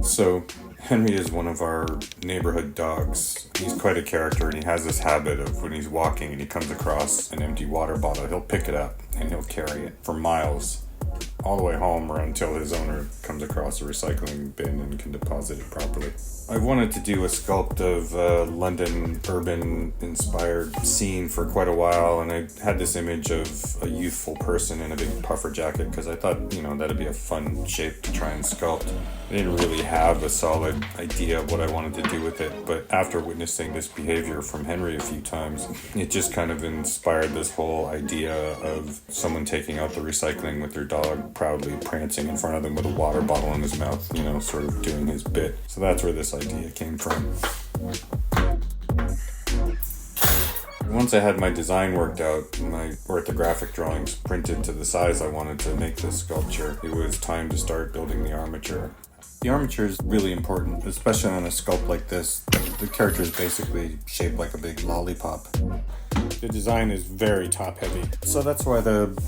So, Henry is one of our neighborhood dogs. He's quite a character, and he has this habit of when he's walking and he comes across an empty water bottle, he'll pick it up and he'll carry it for miles, all the way home or until his owner comes across a recycling bin and can deposit it properly. I wanted to do a sculpt of a London urban inspired scene for quite a while, and I had this image of a youthful person in a big puffer jacket because I thought, that'd be a fun shape to try and sculpt. I didn't really have a solid idea of what I wanted to do with it, but after witnessing this behavior from Henry a few times, it just kind of inspired this whole idea of someone taking out the recycling with their dog, proudly prancing in front of them with a water bottle in his mouth, sort of doing his bit. So that's where this idea came from. Once I had my design worked out and my orthographic drawings printed to the size I wanted to make this sculpture, it was time to start building the armature. The armature is really important, especially on a sculpt like this. The character is basically shaped like a big lollipop. The design is very top heavy, so that's why the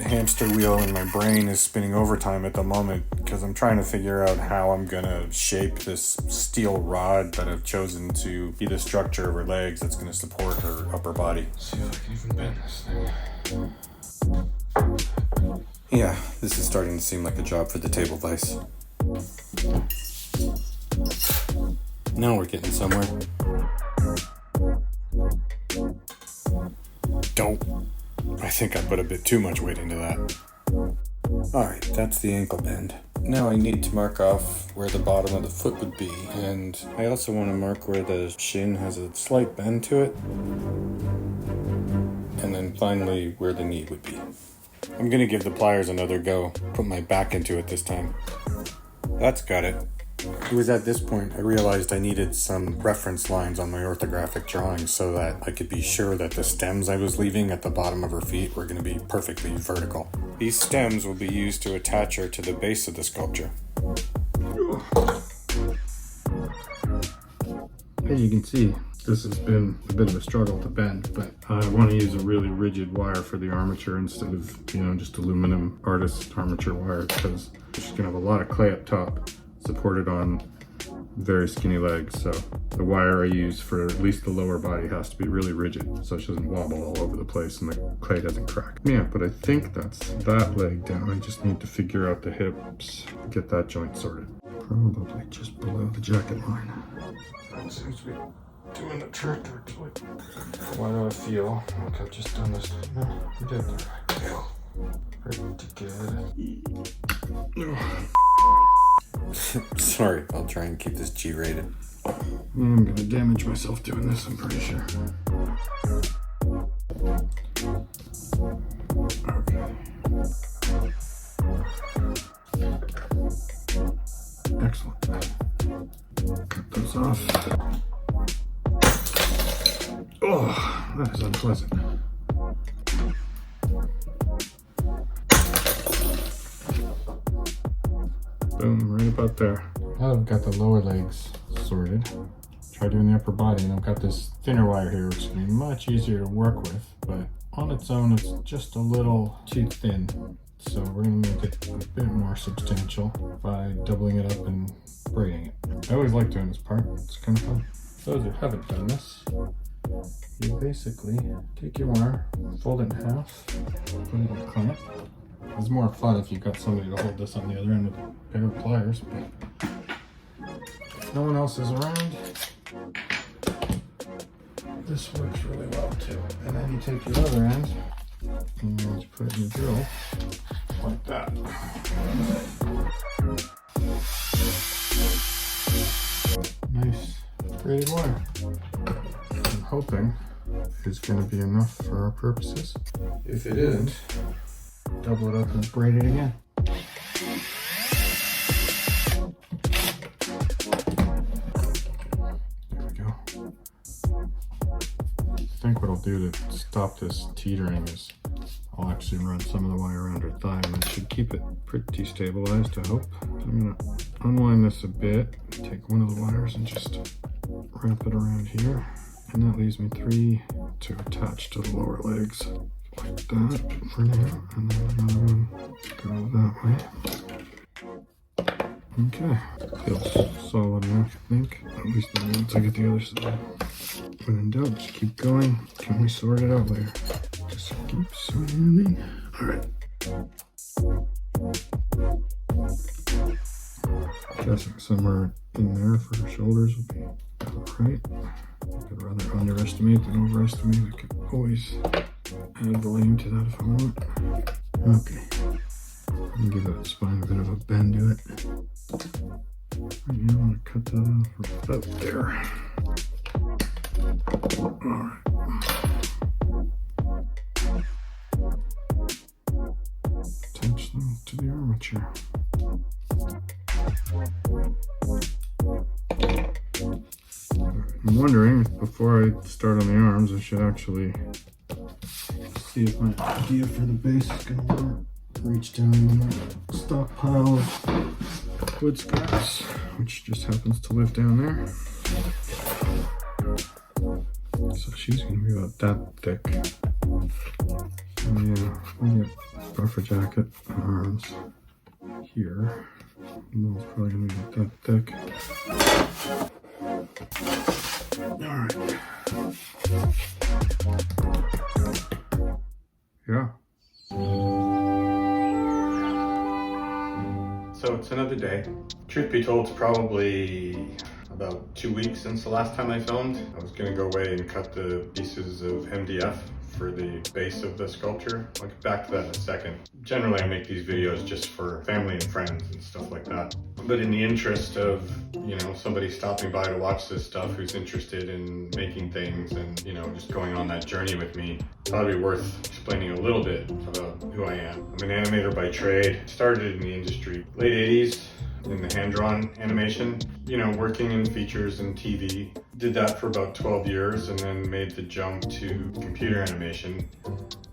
hamster wheel in my brain is spinning overtime at the moment, because I'm trying to figure out how I'm gonna shape this steel rod that I've chosen to be the structure of her legs that's gonna support her upper body. Let's see if I can even bend this thing. Yeah, this is starting to seem like a job for the table vise. Now we're getting somewhere. I think I put a bit too much weight into that. Alright, that's the ankle bend. Now I need to mark off where the bottom of the foot would be, and I also want to mark where the shin has a slight bend to it, and then finally where the knee would be. I'm going to give the pliers another go, put my back into it this time. That's got it. It was at this point I realized I needed some reference lines on my orthographic drawings so that I could be sure that the stems I was leaving at the bottom of her feet were going to be perfectly vertical. These stems will be used to attach her to the base of the sculpture. As you can see, this has been a bit of a struggle to bend, but I want to use a really rigid wire for the armature instead of, just aluminum artist armature wire, because she's going to have a lot of clay up top, supported on very skinny legs. So the wire I use for at least the lower body has to be really rigid so she doesn't wobble all over the place and the clay doesn't crack. Yeah, but I think that's that leg down. I just need to figure out the hips, get that joint sorted. Probably just below the jacket line. That seems to be doing the trick, actually. Why do I feel like I've just done this? No, we did the right deal. Pretty good. Sorry, I'll try and keep this G-rated. I'm gonna damage myself doing this, I'm pretty sure. Okay. Excellent. Cut those off. Oh, that is unpleasant. Boom, right about there. Now I've got the lower legs sorted. Try doing the upper body, and I've got this thinner wire here, which is going to be much easier to work with, but on its own, it's just a little too thin. So we're going to make it a bit more substantial by doubling it up and braiding it. I always like doing this part. It's kind of fun. Those who haven't done this, you basically take your wire, fold it in half, put it in a clamp. It's more fun if you've got somebody to hold this on the other end with a pair of pliers, but if no one else is around, this works really well too. And then you take your other end and you put it in the drill like that. Nice braided wire. I'm hoping it's going to be enough for our purposes. If it isn't, double it up and braid it again. There we go. I think what I'll do to stop this teetering is I'll actually run some of the wire around her thigh, and that should keep it pretty stabilized, I hope. So I'm going to unwind this a bit, take one of the wires and just wrap it around here. And that leaves me 3 to attach to the lower legs. like that for now, and then another one go that way. Okay, feels solid enough, I think. At least once I get the other side. When in doubt, just keep going. Can we sort it out later? Just keep sanding. All right. Guessing somewhere in there for her shoulders would be right. I'd rather underestimate than overestimate. I could always add volume to that if I want. Okay. And give that spine a bit of a bend to it. Right now I'm going to cut that off about there. Alright. Attach them to the armature. I'm wondering if before I start on the arms I should actually see if my idea for the base is going to work. Reach down in my stockpile of wood scraps, which just happens to live down there. So she's going to be about that thick. And yeah, we get buffer jacket arms here. And those probably going to be about that thick. Alright. Yeah. So it's another day. Truth be told, it's probably about 2 weeks since the last time I filmed. I was gonna go away and cut the pieces of MDF for the base of the sculpture. I'll get back to that in a second. Generally, I make these videos just for family and friends and stuff like that. But in the interest of, you know, somebody stopping by to watch this stuff who's interested in making things and, you know, just going on that journey with me, probably worth explaining a little bit about who I am. I'm an animator by trade. Started in the industry late 80s in the hand-drawn animation, you know, working in features and TV. Did that for about 12 years and then made the jump to computer animation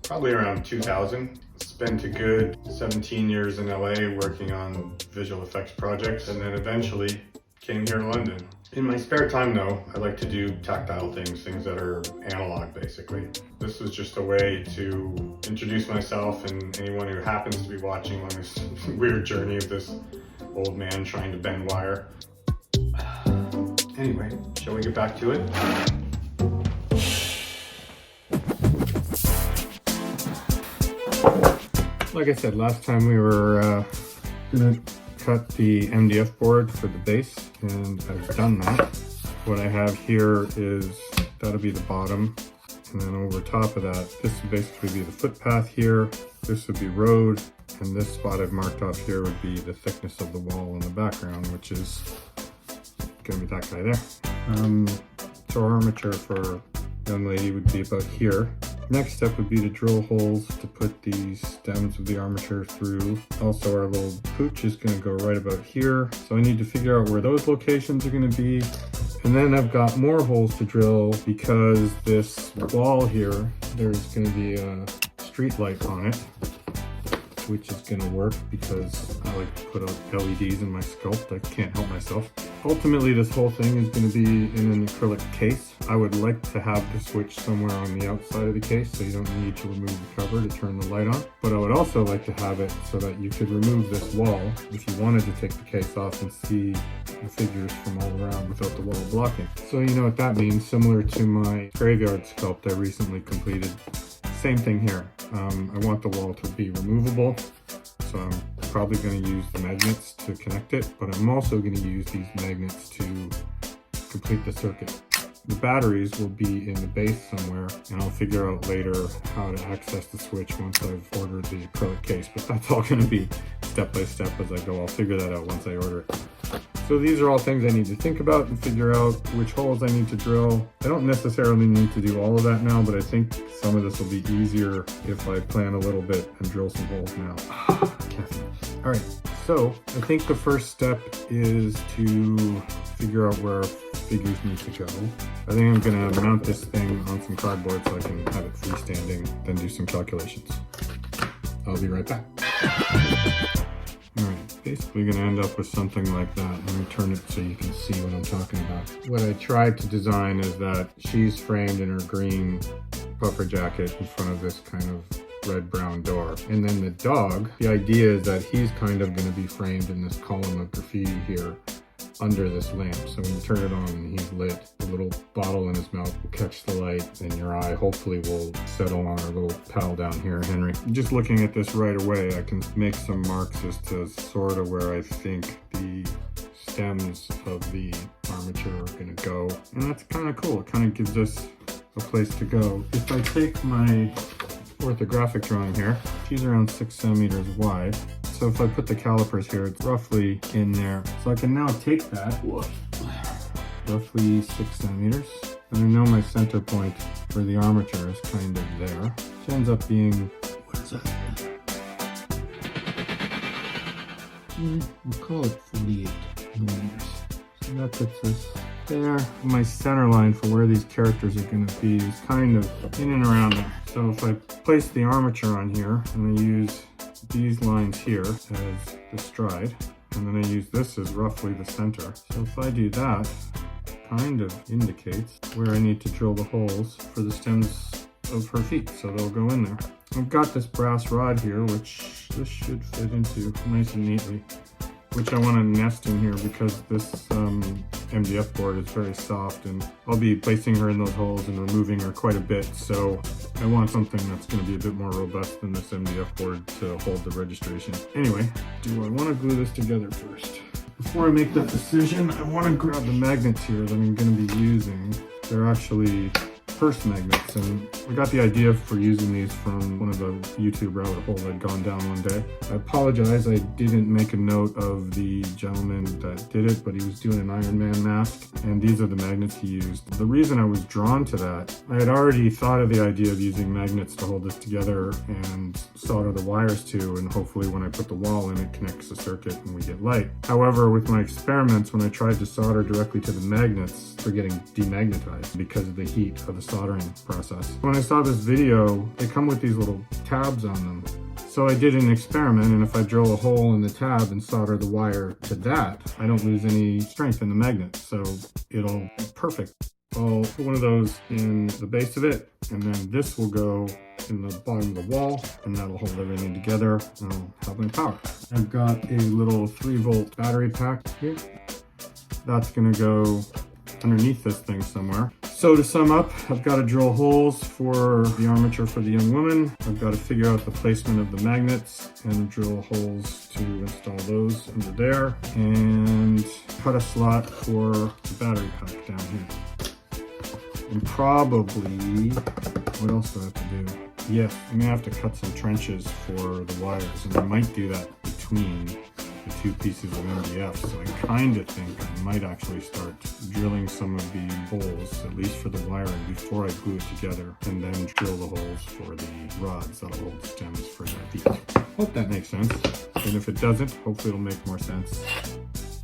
probably around 2000. Spent a good 17 years in LA working on visual effects projects, and then eventually came here to London. In my spare time though, I like to do tactile things that are analog basically. This was just a way to introduce myself and anyone who happens to be watching on this weird journey of this old man trying to bend wire. Anyway, shall we get back to it? Like I said, last time we were gonna cut the MDF board for the base, and I've done that. What I have here is, that'll be the bottom, and then over top of that, this would basically be the footpath here, this would be road, and this spot I've marked off here would be the thickness of the wall in the background, which is gonna be that guy there. So our armature for young lady would be about here. Next step would be to drill holes to put these stems of the armature through. Also, our little pooch is going to go right about here. So I need to figure out where those locations are going to be. And then I've got more holes to drill because this wall here, there's going to be a street light on it, which is going to work because I like to put out LEDs in my sculpt. I can't help myself. Ultimately, this whole thing is going to be in an acrylic case. I would like to have the switch somewhere on the outside of the case so you don't need to remove the cover to turn the light on. But I would also like to have it so that you could remove this wall if you wanted to take the case off and see the figures from all around without the wall blocking. So you know what that means, similar to my graveyard sculpt I recently completed. Same thing here. I want the wall to be removable, so I'm probably going to use the magnets to connect it, but I'm also going to use these magnets to complete the circuit. The batteries will be in the base somewhere, and I'll figure out later how to access the switch once I've ordered the acrylic case, but that's all going to be step by step as I go. I'll figure that out once I order it. So these are all things I need to think about and figure out which holes I need to drill. I don't necessarily need to do all of that now, but I think some of this will be easier if I plan a little bit and drill some holes now. All right, so I think the first step is to figure out where figures need to go. I think I'm gonna mount this thing on some cardboard so I can have it freestanding, then do some calculations. I'll be right back. Alright, basically gonna end up with something like that. Let me turn it so you can see what I'm talking about. What I tried to design is that she's framed in her green puffer jacket in front of this kind of red-brown door. And then the dog, the idea is that he's kind of going to be framed in this column of graffiti here under this lamp. So when you turn it on and he's lit, the little bottle in his mouth will catch the light and your eye hopefully will settle on our little pal down here, Henry. Just looking at this right away, I can make some marks as to sort of where I think the stems of the armature are going to go. And that's kind of cool. It kind of gives us a place to go. If I take my orthographic drawing here, she's around 6 centimeters wide. So if I put the calipers here, it's roughly in there. So I can now take that, roughly 6 centimeters. And I know my center point for the armature is kind of there. Which ends up being, what is that? We'll call it 48 millimeters. So that puts us there. My center line for where these characters are going to be is kind of in and around there. So if I place the armature on here, and I use these lines here as the stride, and then I use this as roughly the center. So if I do that, kind of indicates where I need to drill the holes for the stems of her feet, so they'll go in there. I've got this brass rod here, which this should fit into nice and neatly, which I want to nest in here because this MDF board is very soft, and I'll be placing her in those holes and removing her quite a bit, so I want something that's going to be a bit more robust than this MDF board to hold the registration. Anyway, do I want to glue this together first? Before I make that decision, I want to grab the magnets here that I'm going to be using. They're actually purse magnets, and I got the idea for using these from one of the YouTube rabbit holes I'd gone down one day. I apologize, I didn't make a note of the gentleman that did it, but he was doing an Iron Man mask, and these are the magnets he used. The reason I was drawn to that, I had already thought of the idea of using magnets to hold this together and solder the wires to, and hopefully when I put the wall in, it connects the circuit and we get light. However, with my experiments, when I tried to solder directly to the magnets, they're getting demagnetized because of the heat of the soldering process. When I saw this video, they come with these little tabs on them. So I did an experiment, and if I drill a hole in the tab and solder the wire to that, I don't lose any strength in the magnet, so it'll be perfect. I'll put one of those in the base of it, and then this will go in the bottom of the wall, and that'll hold everything together, and I'll have my power. I've got a little 3-volt battery pack here. That's gonna go underneath this thing somewhere. So to sum up, I've got to drill holes for the armature for the young woman. I've got to figure out the placement of the magnets and drill holes to install those under there, and cut a slot for the battery pack down here. And probably, what else do I have to do? Yes, I'm gonna have to cut some trenches for the wires, and I might do that between the two pieces of MDF, so I kind of think I might actually start drilling some of the holes, at least for the wiring, before I glue it together, and then drill the holes for the rods that'll hold stems for their feet. Hope that makes sense, and if it doesn't, hopefully it'll make more sense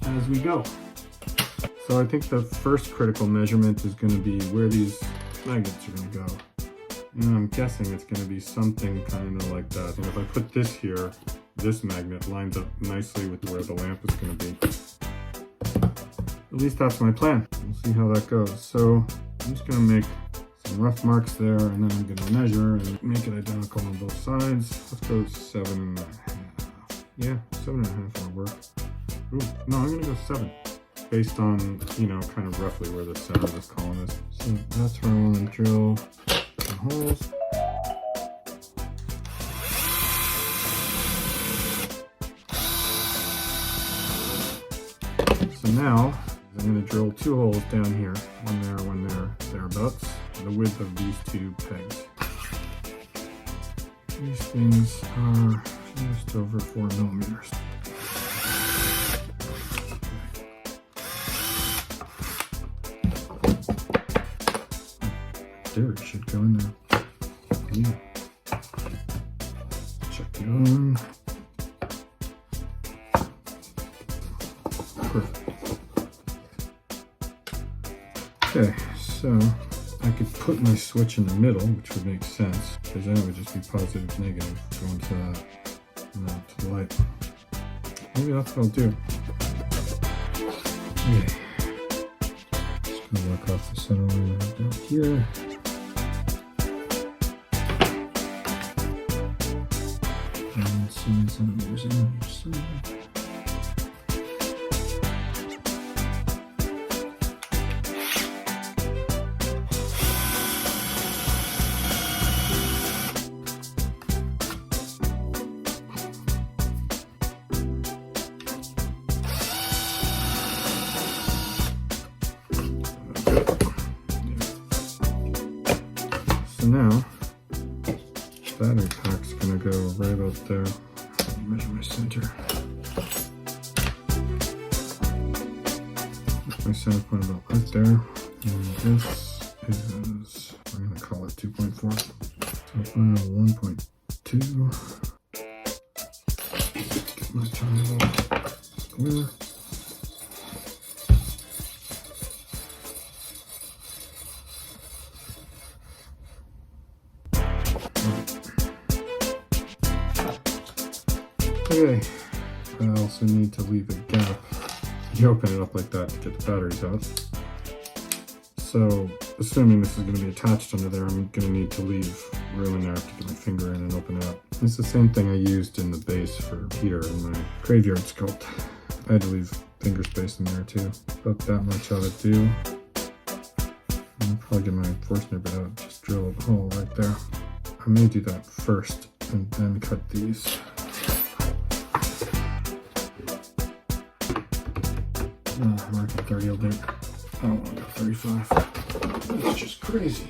as we go. So I think the first critical measurement is going to be where these magnets are going to go. And I'm guessing it's going to be something kind of like that. And if I put this here, this magnet lines up nicely with where the lamp is going to be. At least that's my plan. We'll see how that goes. So I'm just going to make some rough marks there, and then I'm going to measure and make it identical on both sides. Let's go 7.5. Yeah, 7.5 will work. Ooh, no, I'm going to go 7. Based on, you know, kind of roughly where the center of this column is. So that's where I want to drill the holes. So now I'm going to drill 2 holes down here, one there, thereabouts, the width of these 2 pegs. These things are just over 4 millimeters. There, it should go in there. Yeah. Check it on. Perfect. Okay, so I could put my switch in the middle, which would make sense, because then it would just be positive, negative, going to that, and that to the light. Maybe that's what I'll do. Okay. Just gonna work off the center line right down here. and 7 centimeters on each side. So now, battery pack's gonna go right about there. Measure my center. My center point about right there. And this is, we're gonna call it 2.4. So final 1.2. Get my tiny little square. Okay, I also need to leave a gap. You open it up like that to get the batteries out. So, assuming this is going to be attached under there, I'm going to need to leave room in there to get my finger in and open it up. It's the same thing I used in the base for here in my graveyard sculpt. I had to leave finger space in there too. About that much ought to do. I'll probably get my force nibber out, just drill a hole right there. I may do that first and then cut these. Marking 30 will do. I don't want to go 35. That's just crazy.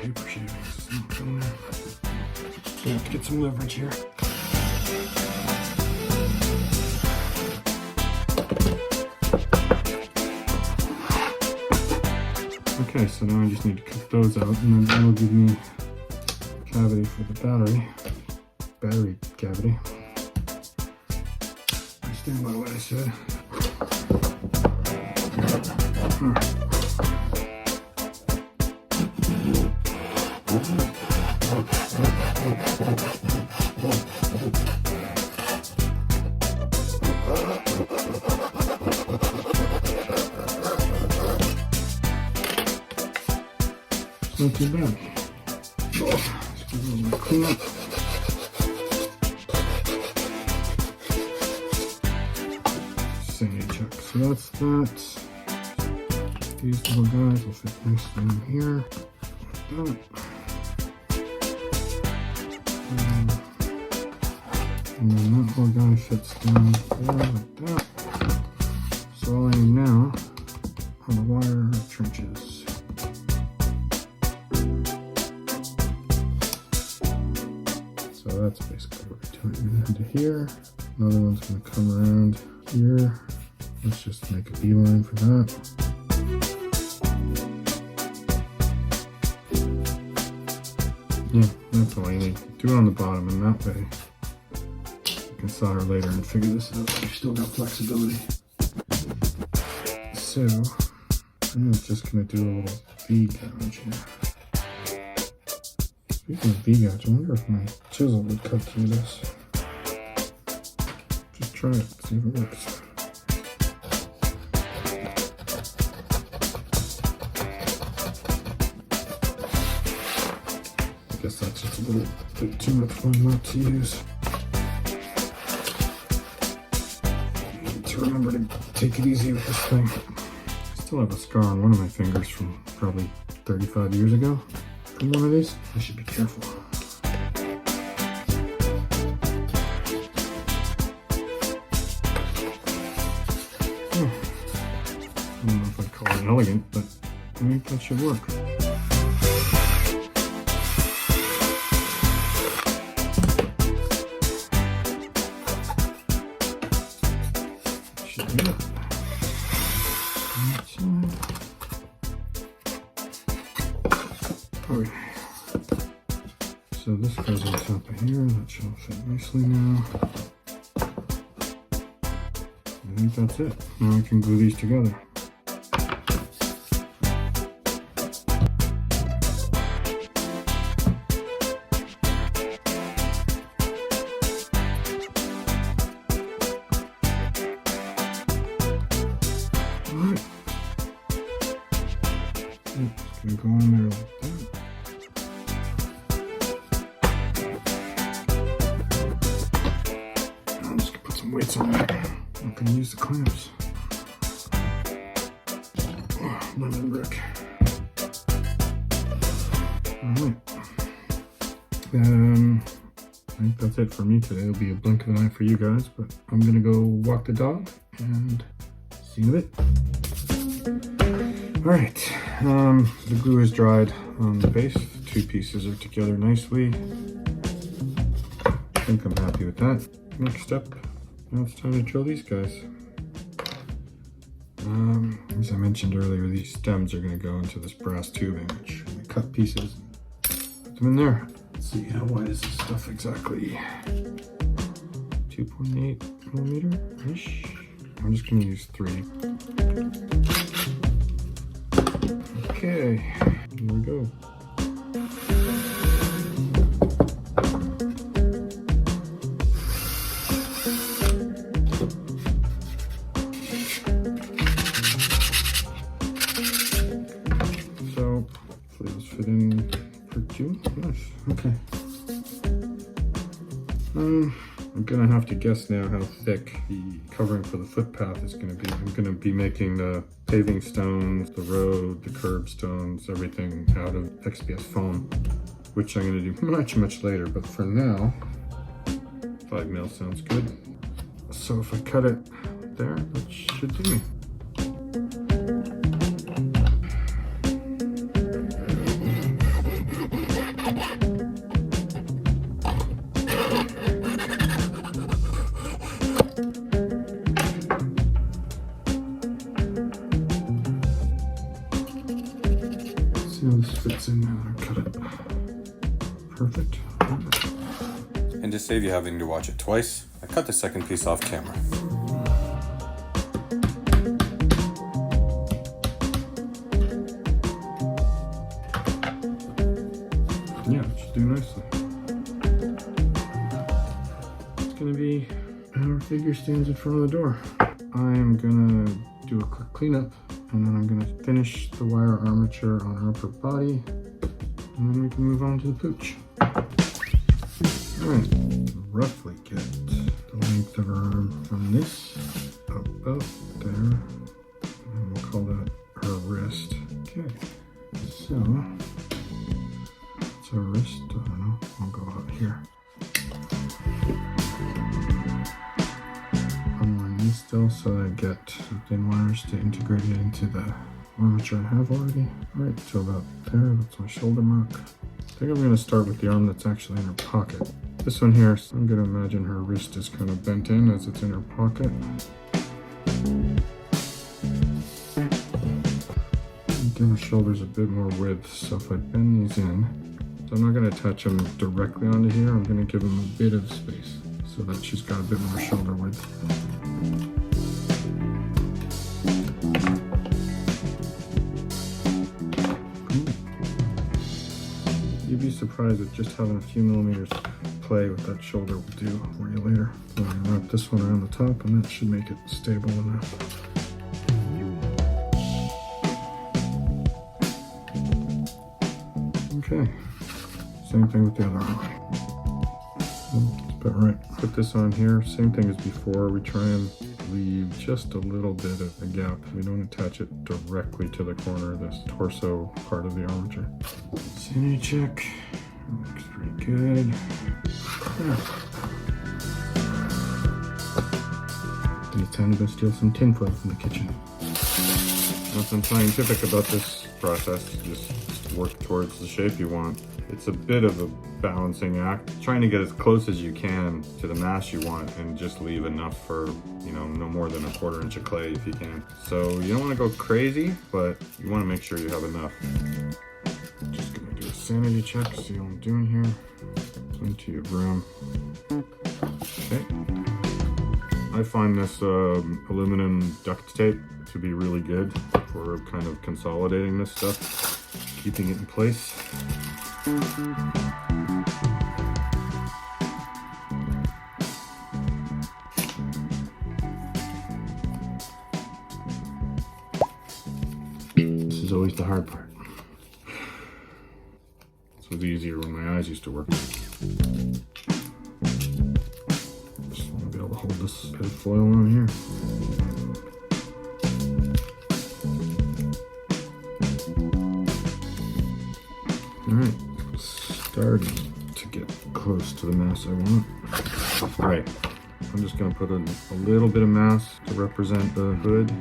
Paper shavings is not coming in. I have to get some leverage here. Okay, so now I just need to cut those out, and then that'll give me a cavity for the battery cavity. I stand by what I said. Not too bad. Let's give it a little cleanup. Sandy chuck. So that's that. These little guys will fit nicely in here. Like that. And then that little guy fits down there like that. So all I need now are the wire trenches. So that's basically what we're doing. Into here, another one's going to come around here. Let's just make a beeline for that. Yeah, that's all you need. Do it on the bottom, and that way you can solder later and figure this out. You've still got flexibility. So I'm just going to do a little V gouge here. Speaking of V-gouge, I wonder if my chisel would cut through this. Just try it, see if it works. I guess that's just a little bit too much fun not to use. Need to remember to take it easy with this thing. I still have a scar on one of my fingers from probably 35 years ago. From one of these, I should be careful. I don't know if I'd call it elegant, but I think that should work. Should be it. Okay. So this goes on top of here. That should fit nicely now. I think that's it. Now I can glue these together. Alright. It's gonna go on there like that. I'm just gonna put some weights on there. I'm gonna use the clamps. Oh, lemon brick. Alright. I think that's it for me today. It'll be a blink of an eye for you guys, but I'm gonna go walk the dog and see you in a bit. Alright, the glue is dried on the base. The two pieces are together nicely. I think I'm happy with that. Next up, now it's time to drill these guys. As I mentioned earlier, these stems are going to go into this brass tubing, which I'm going to cut pieces and put them in there. Let's see, how wide is this stuff exactly? 2.8 millimeter-ish? I'm just going to use 3. Okay, here we go. So, hopefully this fit in for 2. Nice, okay. I'm gonna have to guess now how thick the covering for the footpath is gonna be. I'm gonna be making the paving stones, the road, the curb stones, everything out of XPS foam, which I'm gonna do much later, but for now, 5 mil sounds good. So if I cut it there, that should do me. See how this fits in now that I cut it. Perfect. And to save you having to watch it twice, I cut the second piece off camera. Yeah, it should do nicely. It's gonna be our figure stands in front of the door. I am gonna do a quick cleanup, and then I'm gonna finish the wire armature on our upper body, and then we can move on to the pooch. Alright, roughly get the length of her arm from this about there, and we'll call that her wrist. Okay, so it's her wrist, I don't know, I'll go out here. Unwind these still so I get some thin wires to integrate it into the armature I have already. Alright, so about there, that's my shoulder mark. I think I'm going to start with the arm that's actually in her pocket. This one here, I'm going to imagine her wrist is kind of bent in as it's in her pocket. Give her shoulders a bit more width, so if I bend these in, so I'm not going to attach them directly onto here, I'm going to give them a bit of space so that she's got a bit more shoulder width. You'd be surprised at just having a few millimeters play with that shoulder will do for you later. I'm going to wrap this one around the top, and that should make it stable enough. Okay, same thing with the other arm. That's about right. Put this on here, same thing as before. We try and leave just a little bit of a gap. We don't attach it directly to the corner of this torso part of the armature. Sanity check. Looks pretty good. Yeah. And it's time to go steal some tinfoil from the kitchen. Nothing scientific about this process. Just work towards the shape you want. It's a bit of a balancing act, trying to get as close as you can to the mass you want and just leave enough for, you know, no more than a 1/4 inch of clay if you can. So you don't want to go crazy, but you want to make sure you have enough. Just gonna do a sanity check, see what I'm doing here. Plenty of room. Okay. I find this aluminum duct tape to be really good for kind of consolidating this stuff, keeping it in place. always the hard part. This was easier when my eyes used to work. Just want to be able to hold this bit of foil on here. Alright, starting to get close to the mass I want. Alright, I'm just going to put a little bit of mass to represent the hood.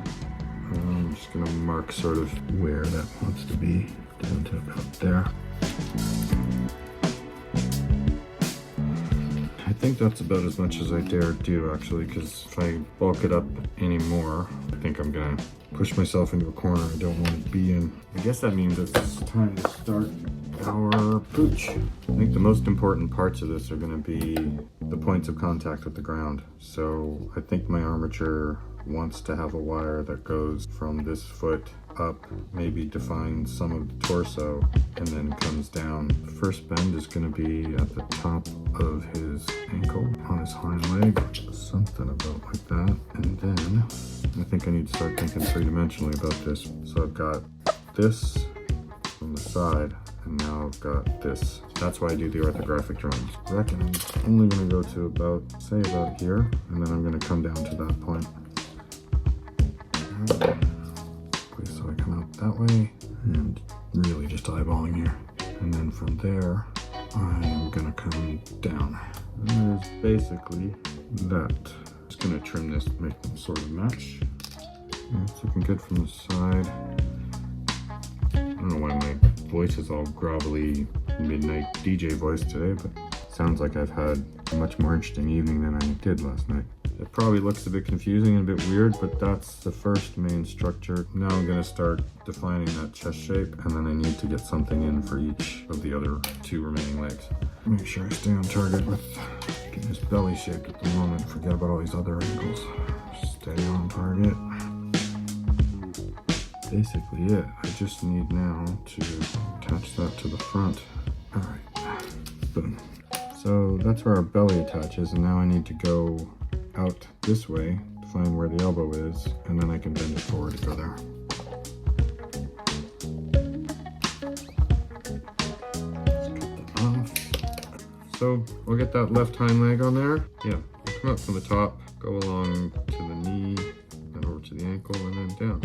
I'm just going to mark sort of where that wants to be, down to about there. I think that's about as much as I dare do, actually, because if I bulk it up anymore, I think I'm going to push myself into a corner I don't want to be in. I guess that means it's time to start our pooch. I think the most important parts of this are going to be the points of contact with the ground. So I think my armature wants to have a wire that goes from this foot up, maybe defines some of the torso, and then comes down. The first bend is going to be at the top of his ankle, on his hind leg, something about like that. And then I think I need to start thinking three-dimensionally about this. So I've got this from the side, and now I've got this. That's why I do the orthographic drawings. I reckon I'm only going to go to about, say about here, and then I'm going to come down to that point. So I come out that way, and really just eyeballing here. And then from there, I'm going to come down. And there's basically that. Just going to trim this, make them sort of match. Yeah, it's looking good from the side. I don't know why my voice is all grovelly midnight DJ voice today, but it sounds like I've had a much more interesting evening than I did last night. It probably looks a bit confusing and a bit weird, but that's the first main structure. Now I'm going to start defining that chest shape, and then I need to get something in for each of the other two remaining legs. Make sure I stay on target with getting his belly shaped at the moment. Forget about all these other angles. Stay on target. Basically it. I just need now to attach that to the front. Alright, boom. So that's where our belly attaches, and now I need to go out this way to find where the elbow is, and then I can bend it forward to go there. Let's cut that off. So we'll get that left hind leg on there. Yeah, come up from the top, go along to the knee, then over to the ankle, and then down.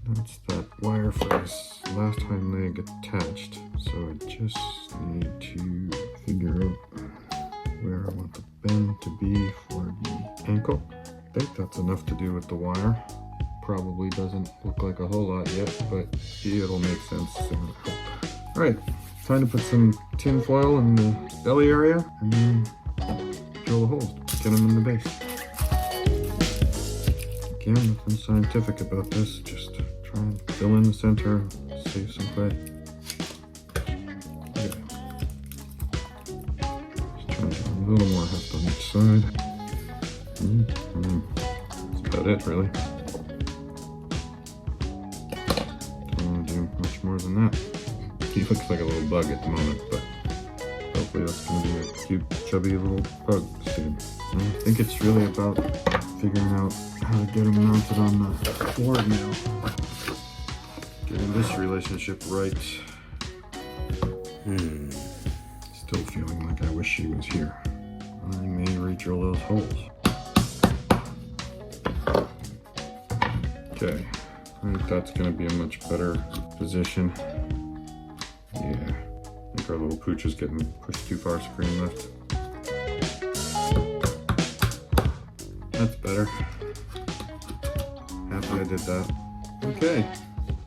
That's that wire for this last hind leg attached. So I just need to figure out where I want the bend to be for the ankle. I think that's enough to do with the wire. Probably doesn't look like a whole lot yet, but it'll make sense soon. Alright, time to put some tin foil in the belly area and then drill the holes, get them in the base. Again, nothing scientific about this, just try and fill in the center, save some clay. A little more heft on each side. That's about it, really. Don't want to do much more than that. He looks like a little bug at the moment, but hopefully that's going to be a cute, chubby little bug soon. I think it's really about figuring out how to get him mounted on the board now. Getting this relationship right. Still feeling like I wish she was here. I may re-drill those holes. Okay, I think that's going to be a much better position. Yeah, I think our little pooch is getting pushed too far screen left. That's better. Happy I did that. Okay,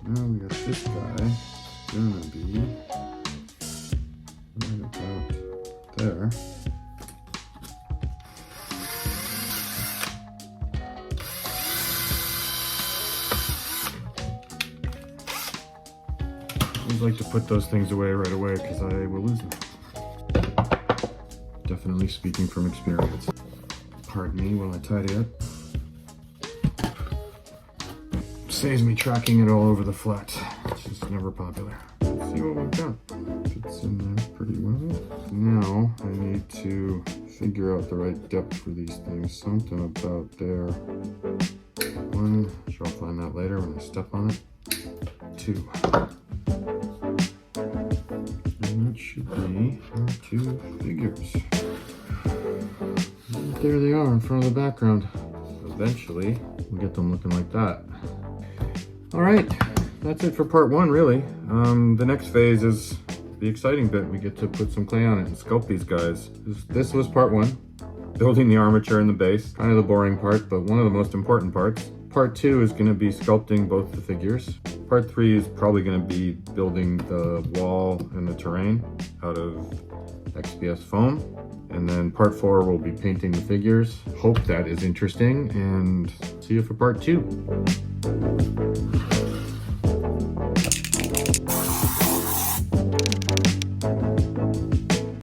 now we got this guy. Gonna be right about there. I'd like to put those things away right away because I will lose them. Definitely speaking from experience. Pardon me while I tidy up. Saves me tracking it all over the flat, which is never popular. Let's see what we've got. Fits in there pretty well. Now I need to figure out the right depth for these things. Something about there. One, sure I'll find that later when I step on it. 2. And that should be our 2 figures. And there they are in front of the background. Eventually, we'll get them looking like that. All right, that's it for part 1, really. The next phase is the exciting bit. We get to put some clay on it and sculpt these guys. This was part 1, building the armature and the base. Kind of the boring part, but one of the most important parts. Part 2 is going to be sculpting both the figures. Part 3 is probably going to be building the wall and the terrain out of XPS foam. And then part 4 will be painting the figures. Hope that is interesting, and see you for part 2.